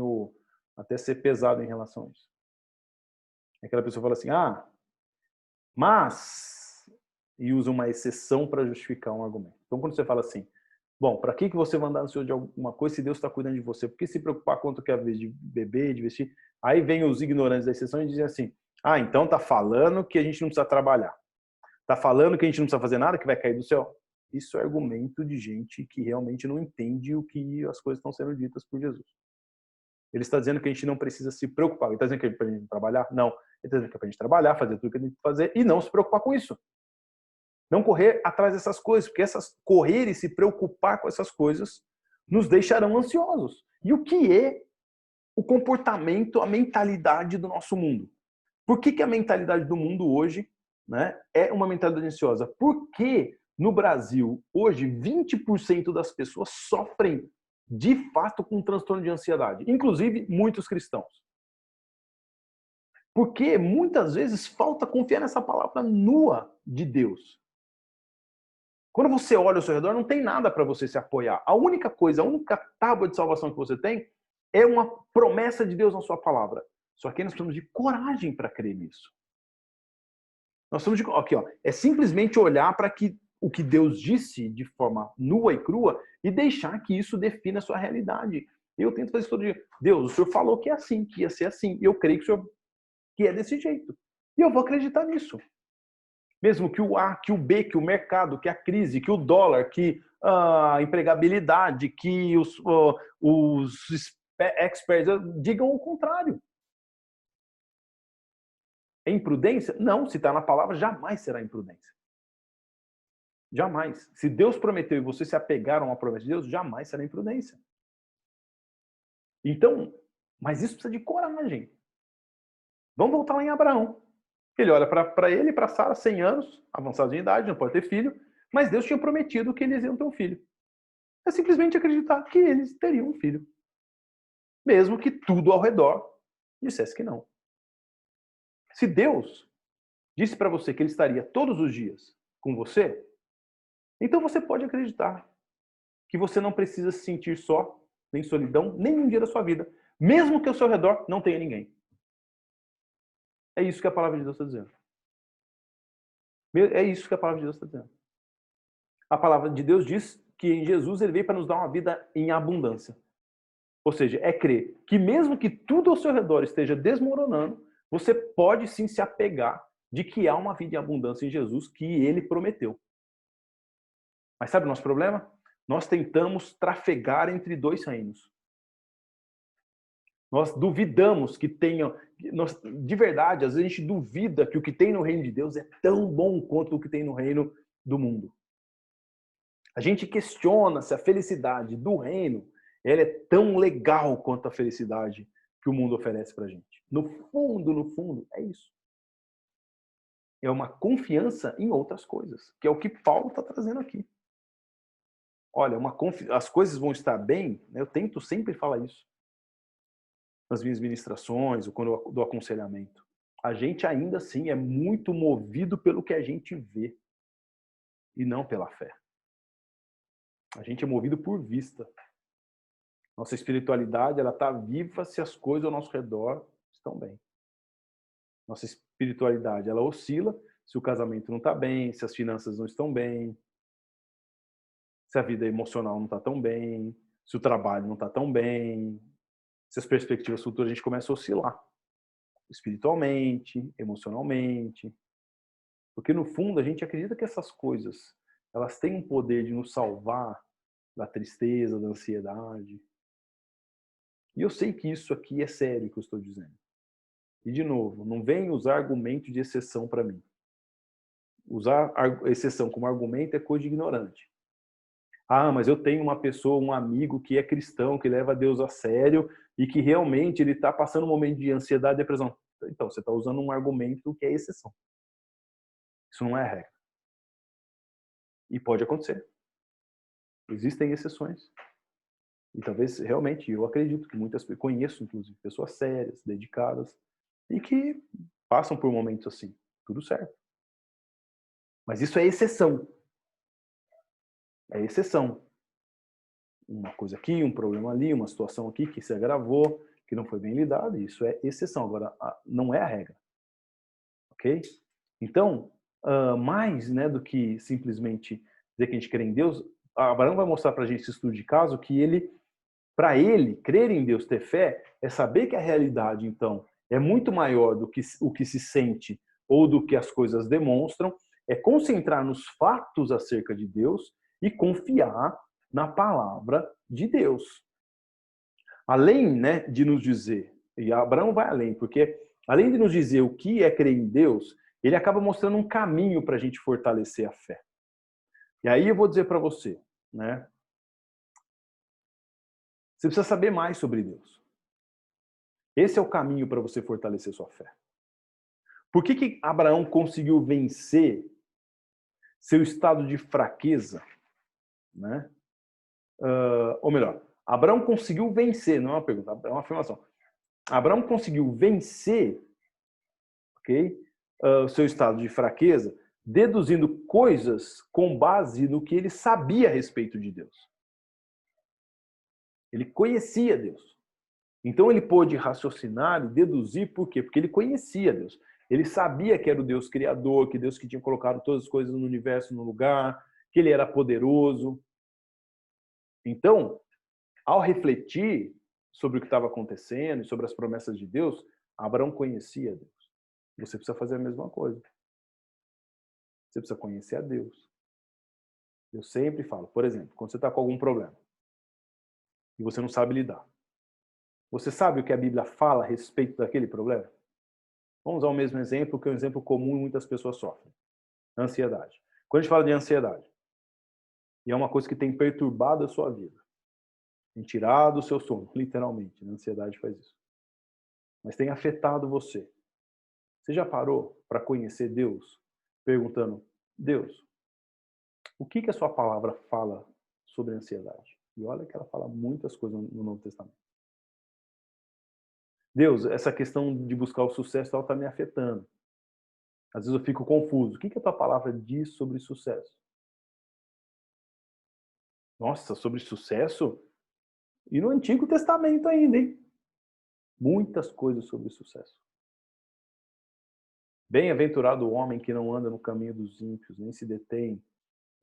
até ser pesado em relação a isso. Aquela pessoa fala assim, mas, e usa uma exceção para justificar um argumento. Então, quando você fala assim, bom, para que você vai andar ansioso de alguma coisa se Deus está cuidando de você? Por que se preocupar quanto que é a vez de beber, de vestir? Aí vem os ignorantes da exceção e dizem assim, então tá falando que a gente não precisa trabalhar. Tá falando que a gente não precisa fazer nada, que vai cair do céu. Isso é argumento de gente que realmente não entende o que as coisas estão sendo ditas por Jesus. Ele está dizendo que a gente não precisa se preocupar. Ele está dizendo que é para a gente trabalhar? Não. Ele está dizendo que é para a gente trabalhar, fazer tudo que a gente tem que fazer e não se preocupar com isso. Não correr atrás dessas coisas, porque correr e se preocupar com essas coisas nos deixarão ansiosos. E o que é o comportamento, a mentalidade do nosso mundo? Por que a mentalidade do mundo hoje, né, é uma mentalidade ansiosa? Porque no Brasil, hoje, 20% das pessoas sofrem de fato com um transtorno de ansiedade, inclusive muitos cristãos. Porque muitas vezes falta confiar nessa palavra nua de Deus. Quando você olha ao seu redor, não tem nada para você se apoiar. A única coisa, a única tábua de salvação que você tem é uma promessa de Deus na sua palavra. Só que nós precisamos de coragem para crer nisso. Nós precisamos de, aqui, é simplesmente olhar para o que Deus disse de forma nua e crua e deixar que isso defina a sua realidade. Eu tento fazer isso todo dia. Deus, o Senhor falou que é assim, que ia ser assim. Eu creio que o Senhor que é desse jeito. E eu vou acreditar nisso. Mesmo que o A, que o B, que o mercado, que a crise, que o dólar, que a empregabilidade, que os experts digam o contrário. É imprudência? Não, se está na palavra, jamais será imprudência. Jamais. Se Deus prometeu e você se apegar a uma promessa de Deus, jamais será imprudência. Então, mas isso precisa de coragem. Vamos voltar lá em Abraão. Ele olha para ele e para Sara, 100 anos, avançados em idade, não pode ter filho, mas Deus tinha prometido que eles iam ter um filho. É simplesmente acreditar que eles teriam um filho. Mesmo que tudo ao redor dissesse que não. Se Deus disse para você que ele estaria todos os dias com você, então você pode acreditar que você não precisa se sentir só, nem solidão, nem um dia da sua vida, mesmo que ao seu redor não tenha ninguém. É isso que a palavra de Deus está dizendo. É isso que a palavra de Deus está dizendo. A palavra de Deus diz que em Jesus ele veio para nos dar uma vida em abundância. Ou seja, é crer que mesmo que tudo ao seu redor esteja desmoronando, você pode sim se apegar de que há uma vida em abundância em Jesus que ele prometeu. Mas sabe o nosso problema? Nós tentamos trafegar entre dois reinos. Nós duvidamos que tenha... de verdade, às vezes a gente duvida que o que tem no reino de Deus é tão bom quanto o que tem no reino do mundo. A gente questiona se a felicidade do reino ela é tão legal quanto a felicidade que o mundo oferece pra gente. No fundo, é isso. É uma confiança em outras coisas, que é o que Paulo está trazendo aqui. Olha, as coisas vão estar bem, né? Eu tento sempre falar isso nas minhas ministrações, ou quando eu dou aconselhamento. A gente ainda assim é muito movido pelo que a gente vê e não pela fé. A gente é movido por vista. Nossa espiritualidade ela está viva se as coisas ao nosso redor estão bem. Nossa espiritualidade ela oscila se o casamento não está bem, se as finanças não estão bem, se a vida emocional não está tão bem, se o trabalho não está tão bem, se as perspectivas futuras a gente começa a oscilar espiritualmente, emocionalmente, porque no fundo a gente acredita que essas coisas elas têm um poder de nos salvar da tristeza, da ansiedade. E eu sei que isso aqui é sério que eu estou dizendo. E de novo, não vem usar argumento de exceção para mim. Usar a exceção como argumento é coisa de ignorante. Ah, mas eu tenho uma pessoa, um amigo que é cristão, que leva Deus a sério e que realmente ele está passando um momento de ansiedade e depressão. Então, você está usando um argumento que é exceção. Isso não é a regra. E pode acontecer. Existem exceções. E talvez, realmente, eu acredito que muitas pessoas, conheço, inclusive, pessoas sérias, dedicadas, e que passam por momentos assim. Tudo certo. Mas isso é exceção. É exceção. Uma coisa aqui, um problema ali, uma situação aqui que se agravou, que não foi bem lidada, isso é exceção. Agora, não é a regra. Ok? Então, mais, né, do que simplesmente dizer que a gente crê em Deus, Abraão vai mostrar para a gente esse estudo de caso que para ele, crer em Deus, ter fé, é saber que a realidade, então, é muito maior do que o que se sente ou do que as coisas demonstram, é concentrar nos fatos acerca de Deus e confiar na palavra de Deus. Além, né, de nos dizer, e Abraão vai além, porque além de nos dizer o que é crer em Deus, ele acaba mostrando um caminho para a gente fortalecer a fé. E aí eu vou dizer para você, né, você precisa saber mais sobre Deus. Esse é o caminho para você fortalecer sua fé. Por que Abraão conseguiu vencer seu estado de fraqueza, né? Ou melhor, Abraão conseguiu vencer, não é uma pergunta, é uma afirmação. Abraão conseguiu vencer, ok? Seu estado de fraqueza, deduzindo coisas com base no que ele sabia a respeito de Deus. Ele conhecia Deus. Então ele pôde raciocinar e deduzir por quê? Porque ele conhecia Deus. Ele sabia que era o Deus criador, que Deus que tinha colocado todas as coisas no universo no lugar, que ele era poderoso. Então, ao refletir sobre o que estava acontecendo e sobre as promessas de Deus, Abraão conhecia Deus. Você precisa fazer a mesma coisa. Você precisa conhecer a Deus. Eu sempre falo, por exemplo, quando você está com algum problema e você não sabe lidar, você sabe o que a Bíblia fala a respeito daquele problema? Vamos usar o mesmo exemplo, que é um exemplo comum e muitas pessoas sofrem. Ansiedade. Quando a gente fala de ansiedade, e é uma coisa que tem perturbado a sua vida, tem tirado o seu sono, literalmente, a ansiedade faz isso. Mas tem afetado você. Você já parou para conhecer Deus, perguntando, Deus, o que a sua palavra fala sobre a ansiedade? E olha que ela fala muitas coisas no Novo Testamento. Deus, essa questão de buscar o sucesso está me afetando. Às vezes eu fico confuso. O que a tua palavra diz sobre sucesso? Nossa, sobre sucesso? E no Antigo Testamento ainda, hein? Muitas coisas sobre sucesso. Bem-aventurado o homem que não anda no caminho dos ímpios, nem se detém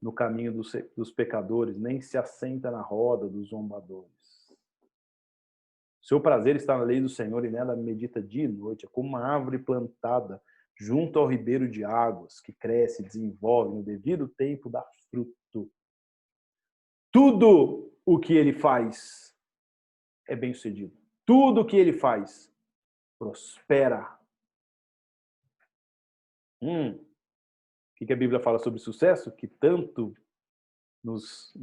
no caminho dos pecadores, nem se assenta na roda dos zombadores. Seu prazer está na lei do Senhor e nela medita dia e noite. É como uma árvore plantada junto ao ribeiro de águas, que cresce e desenvolve no devido tempo dá fruto. Tudo o que ele faz é bem-sucedido. Tudo o que ele faz prospera. O que a Bíblia fala sobre sucesso? Que tanto nos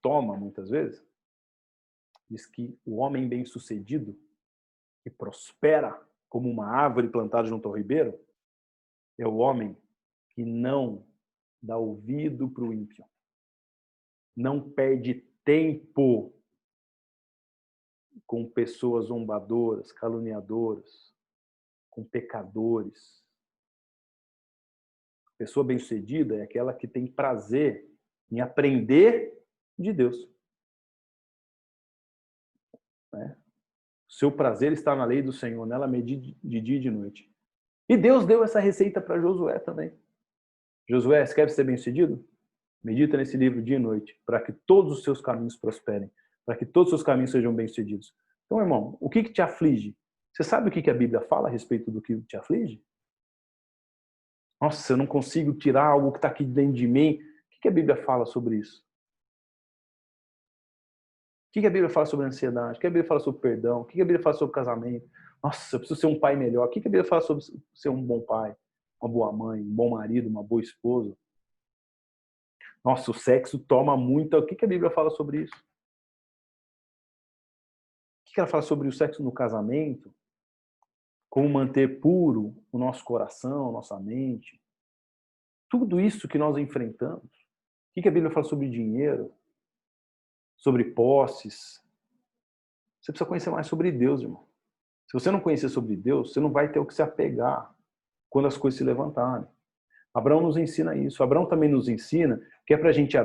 toma muitas vezes. Diz que o homem bem-sucedido, que prospera como uma árvore plantada junto ao ribeiro, é o homem que não dá ouvido para o ímpio. Não perde tempo com pessoas zombadoras, caluniadoras, com pecadores. Pessoa bem-sucedida é aquela que tem prazer em aprender de Deus. Né? Seu prazer está na lei do Senhor, nela medite de dia e de noite. E Deus deu essa receita para Josué também. Josué, você quer ser bem-sucedido? Medita nesse livro dia e noite, para que todos os seus caminhos prosperem, para que todos os seus caminhos sejam bem-sucedidos. Então, irmão, o que te aflige? Você sabe o que a Bíblia fala a respeito do que te aflige? Nossa, eu não consigo tirar algo que está aqui dentro de mim. O que a Bíblia fala sobre isso? O que a Bíblia fala sobre ansiedade? O que a Bíblia fala sobre perdão? O que a Bíblia fala sobre casamento? Nossa, eu preciso ser um pai melhor. O que a Bíblia fala sobre ser um bom pai? uma boa mãe, um bom marido, uma boa esposa. Nossa, o sexo toma muito. O que a Bíblia fala sobre isso? O que ela fala sobre o sexo no casamento? Como manter puro o nosso coração, a nossa mente? Tudo isso que nós enfrentamos. O que a Bíblia fala sobre dinheiro? Sobre posses? Você precisa conhecer mais sobre Deus, irmão. Se você não conhecer sobre Deus, você não vai ter o que se apegar quando as coisas se levantarem. Abraão nos ensina isso. Abraão também nos ensina que é para a gente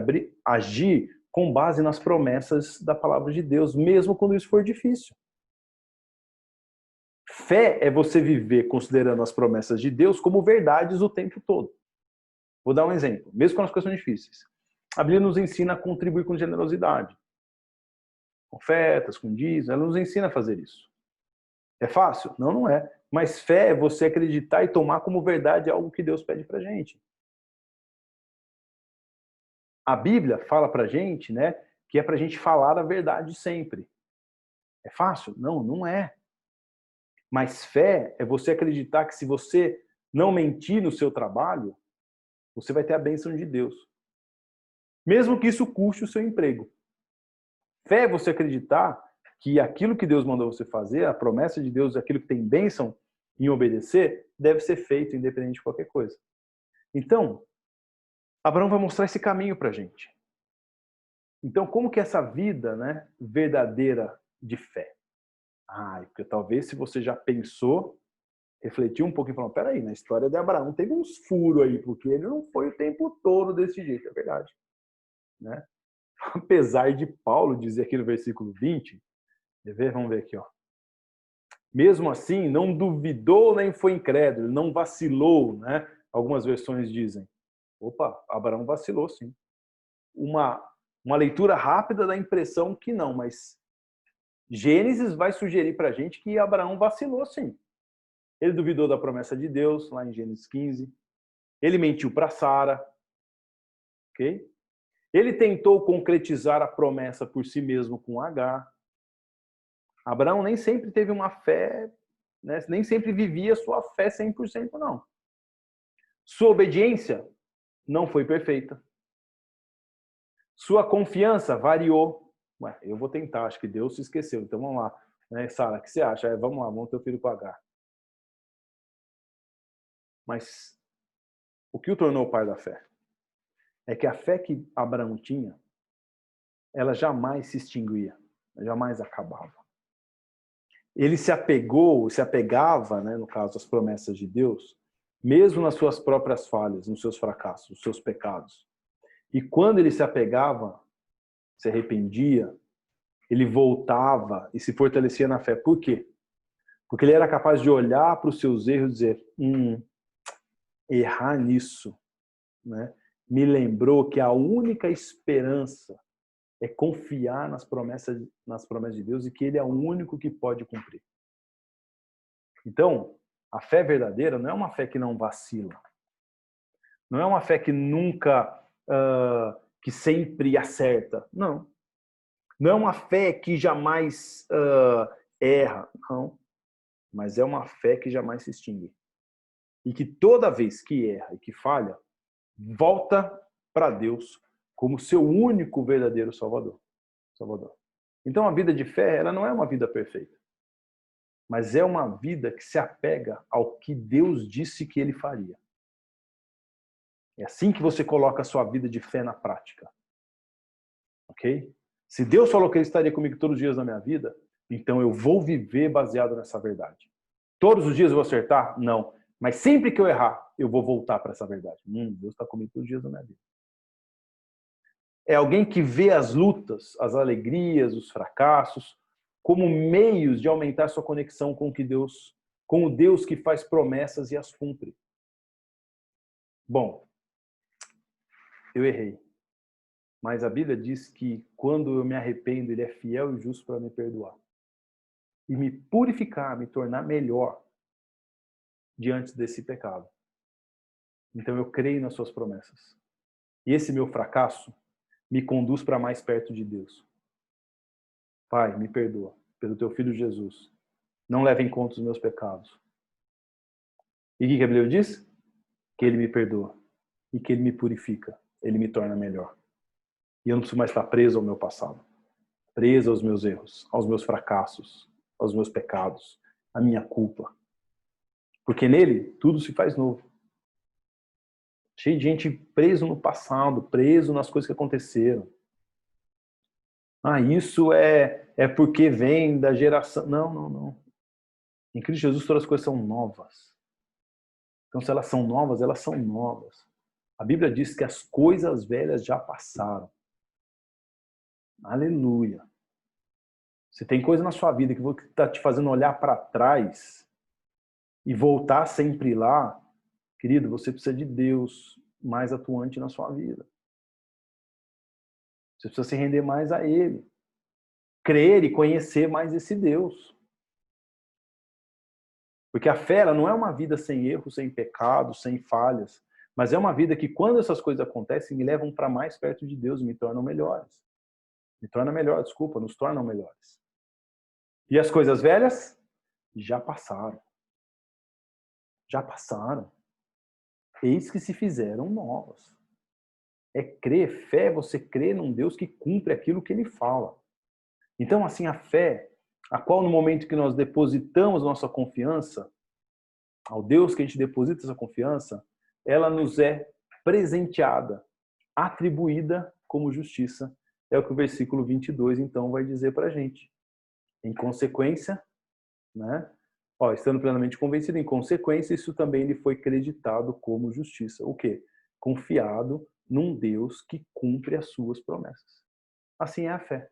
agir com base nas promessas da palavra de Deus, mesmo quando isso for difícil. Fé é você viver considerando as promessas de Deus como verdades o tempo todo. Vou dar um exemplo, mesmo quando as coisas são difíceis. A Bíblia nos ensina a contribuir com generosidade. Com ofertas, com dízimos, ela nos ensina a fazer isso. É fácil? Não, não é. Mas fé é você acreditar e tomar como verdade algo que Deus pede pra gente. A Bíblia fala pra gente, né, que é pra gente falar a verdade sempre. É fácil? Não, não é. Mas fé é você acreditar que se você não mentir no seu trabalho, você vai ter a bênção de Deus. Mesmo que isso custe o seu emprego. Fé é você acreditar que aquilo que Deus mandou você fazer, a promessa de Deus, aquilo que tem bênção em obedecer, deve ser feito independente de qualquer coisa. Então, Abraão vai mostrar esse caminho pra gente. Então, como que é essa vida, né, verdadeira de fé? Porque talvez se você já pensou, refletiu um pouco e falou, peraí, na história de Abraão teve uns furos aí, porque ele não foi o tempo todo desse jeito, é verdade. Né? Apesar de Paulo dizer aqui no versículo 20, quer ver? Vamos ver aqui, ó. Mesmo assim, não duvidou nem foi incrédulo, não vacilou, né? Algumas versões dizem. Opa, Abraão vacilou, sim. Uma leitura rápida dá a impressão que não, mas Gênesis vai sugerir para a gente que Abraão vacilou, sim. Ele duvidou da promessa de Deus, lá em Gênesis 15. Ele mentiu para Sara. Ok? Ele tentou concretizar a promessa por si mesmo com Agar. Abraão nem sempre teve uma fé, né? Nem sempre vivia sua fé 100%, não. Sua obediência não foi perfeita. Sua confiança variou. Ué, eu vou tentar, acho que Deus se esqueceu. Então vamos lá. Né, Sara, o que você acha? Vamos lá, vamos ter o filho com Agar. Mas o que o tornou o pai da fé? É que a fé que Abraão tinha, ela jamais se extinguia, jamais acabava. Ele se apegava, né, no caso, às promessas de Deus, mesmo nas suas próprias falhas, nos seus fracassos, nos seus pecados. E quando ele se apegava, se arrependia, ele voltava e se fortalecia na fé. Por quê? Porque ele era capaz de olhar para os seus erros e dizer, errar nisso, né, me lembrou que a única esperança é confiar nas promessas de Deus e que Ele é o único que pode cumprir. Então, a fé verdadeira não é uma fé que não vacila. Não é uma fé que nunca, que sempre acerta. Não. Não é uma fé que jamais erra. Não. Mas é uma fé que jamais se extingue. E que toda vez que erra e que falha, volta para Deus como seu único verdadeiro Salvador. Então a vida de fé, ela não é uma vida perfeita, mas é uma vida que se apega ao que Deus disse que ele faria. É assim que você coloca a sua vida de fé na prática. Ok? Se Deus falou que ele estaria comigo todos os dias da minha vida, então eu vou viver baseado nessa verdade. Todos os dias eu vou acertar? Não. Mas sempre que eu errar, eu vou voltar para essa verdade. Deus está comigo todos os dias da minha vida. É alguém que vê as lutas, as alegrias, os fracassos, como meios de aumentar sua conexão com o Deus que faz promessas e as cumpre. Bom, eu errei. Mas a Bíblia diz que quando eu me arrependo, Ele é fiel e justo para me perdoar. E me purificar, me tornar melhor diante desse pecado. Então eu creio nas suas promessas. E esse meu fracasso me conduz para mais perto de Deus. Pai, me perdoa pelo teu filho Jesus. Não leve em conta os meus pecados. E o que a Bíblia diz? que Ele me perdoa e que Ele me purifica, Ele me torna melhor. E eu não preciso mais estar preso ao meu passado, preso aos meus erros, aos meus fracassos, aos meus pecados, à minha culpa. Porque nele tudo se faz novo. Cheio de gente preso no passado, preso nas coisas que aconteceram. Isso é porque vem da geração. Não. Em Cristo Jesus todas as coisas são novas. Então, se elas são novas, elas são novas. A Bíblia diz que as coisas velhas já passaram. Aleluia. Se tem coisa na sua vida que está te fazendo olhar para trás e voltar sempre lá, querido, você precisa de Deus mais atuante na sua vida. Você precisa se render mais a Ele. Crer e conhecer mais esse Deus. Porque a fé ela não é uma vida sem erros, sem pecados, sem falhas, mas é uma vida que quando essas coisas acontecem me levam para mais perto de Deus, me tornam melhores. Nos tornam melhores. E as coisas velhas já passaram. Já passaram. Eis que se fizeram novas. É crer, fé é você crer num Deus que cumpre aquilo que Ele fala. Então, assim, a fé, a qual no momento que nós depositamos nossa confiança, ao Deus que a gente deposita essa confiança, ela nos é presenteada, atribuída como justiça. É o que o versículo 22, então, vai dizer para a gente. Em consequência, né? Estando plenamente convencido, em consequência, isso também lhe foi creditado como justiça. O quê? Confiado num Deus que cumpre as suas promessas. Assim é a fé.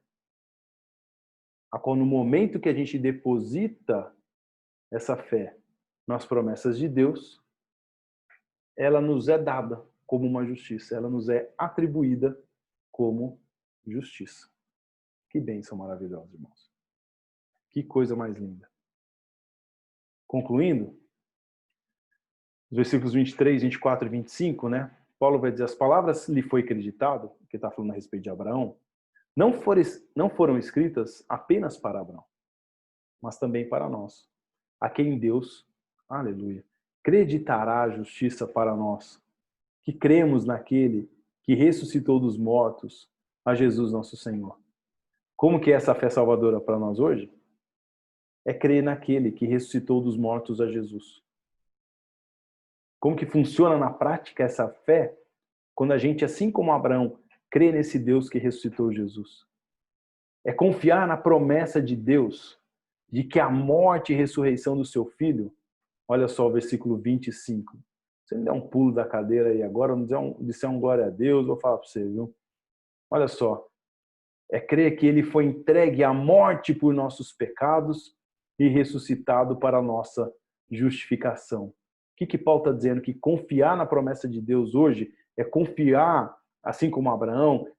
A qual no momento que a gente deposita essa fé nas promessas de Deus, ela nos é dada como uma justiça, ela nos é atribuída como justiça. Que bênção maravilhosa, irmãos. Que coisa mais linda. Concluindo, os versículos 23, 24 e 25, né? Paulo vai dizer, as palavras lhe foi acreditado, que está falando a respeito de Abraão, não foram escritas apenas para Abraão, mas também para nós, a quem Deus, aleluia, acreditará a justiça para nós, que cremos naquele que ressuscitou dos mortos, a Jesus nosso Senhor. Como que é essa fé salvadora para nós hoje? É crer naquele que ressuscitou dos mortos a Jesus. Como que funciona na prática essa fé? Quando a gente, assim como Abraão, crê nesse Deus que ressuscitou Jesus. É confiar na promessa de Deus de que a morte e ressurreição do seu filho, olha só o versículo 25. Você me der um pulo da cadeira aí agora, não disser um glória a Deus, vou falar para você, viu? Olha só. É crer que ele foi entregue à morte por nossos pecados e ressuscitado para a nossa justificação. O que Paulo está dizendo? Que confiar na promessa de Deus hoje é confiar, assim como Abraão,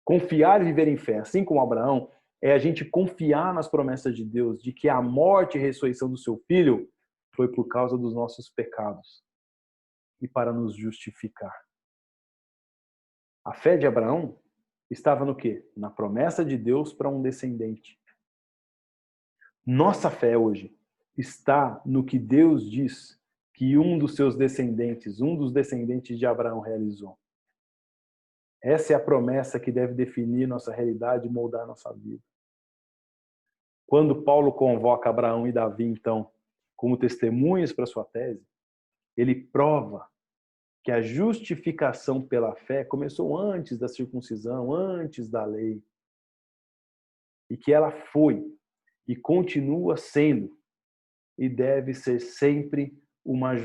confiar e viver em fé, assim como Abraão, é a gente confiar nas promessas de Deus, de que a morte e a ressurreição do seu filho foi por causa dos nossos pecados e para nos justificar. A fé de Abraão estava no quê? Na promessa de Deus para um descendente. Nossa fé hoje está no que Deus diz que um dos seus descendentes, um dos descendentes de Abraão realizou. Essa é a promessa que deve definir nossa realidade e moldar nossa vida. Quando Paulo convoca Abraão e Davi, então, como testemunhas para sua tese, ele prova que a justificação pela fé começou antes da circuncisão, antes da lei. E que ela foi e continua sendo e deve ser sempre uma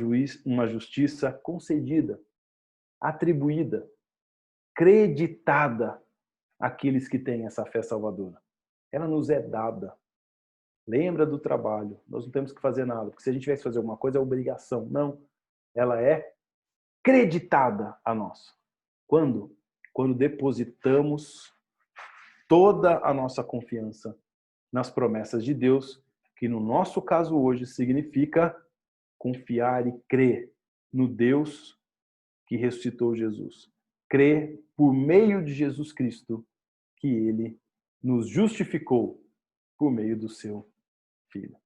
justiça concedida, atribuída, creditada àqueles que têm essa fé salvadora. Ela nos é dada. Lembra do trabalho. Nós não temos que fazer nada, porque se a gente tivesse que fazer alguma coisa é obrigação. Não. Ela é creditada a nós. Quando? Quando depositamos toda a nossa confiança nas promessas de Deus, que no nosso caso hoje significa confiar e crer no Deus que ressuscitou Jesus. Crer por meio de Jesus Cristo que Ele nos justificou por meio do seu Filho.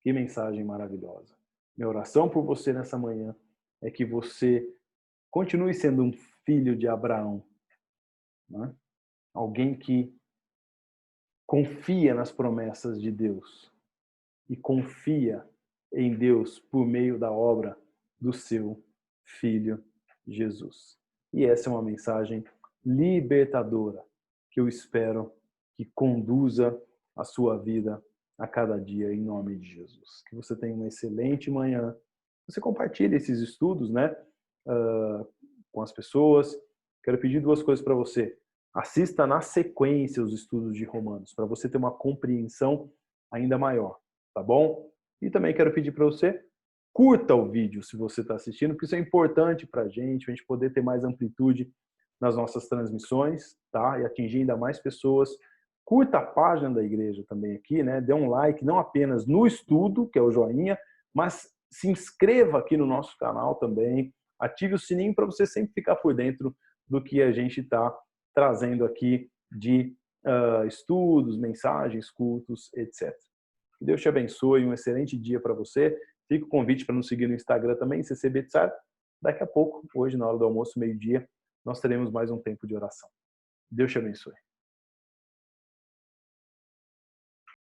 Que mensagem maravilhosa. Minha oração por você nessa manhã é que você continue sendo um filho de Abraão, né? Alguém que confia nas promessas de Deus e confia em Deus por meio da obra do seu Filho Jesus. E essa é uma mensagem libertadora que eu espero que conduza a sua vida a cada dia, em nome de Jesus. Que você tenha uma excelente manhã. Você compartilhe esses estudos, né, com as pessoas. Quero pedir duas coisas para você. Assista na sequência os estudos de Romanos, para você ter uma compreensão ainda maior, tá bom? E também quero pedir para você, curta o vídeo se você está assistindo, porque isso é importante para a gente poder ter mais amplitude nas nossas transmissões, tá? E atingir ainda mais pessoas. Curta a página da igreja também aqui, né? Dê um like, não apenas no estudo, que é o joinha, mas se inscreva aqui no nosso canal também. Ative o sininho para você sempre ficar por dentro do que a gente está trazendo aqui de estudos, mensagens, cultos, etc. Que Deus te abençoe, um excelente dia para você. Fica o convite para nos seguir no Instagram também, CC Betsar. Daqui a pouco, hoje na hora do almoço, meio-dia, nós teremos mais um tempo de oração. Deus te abençoe.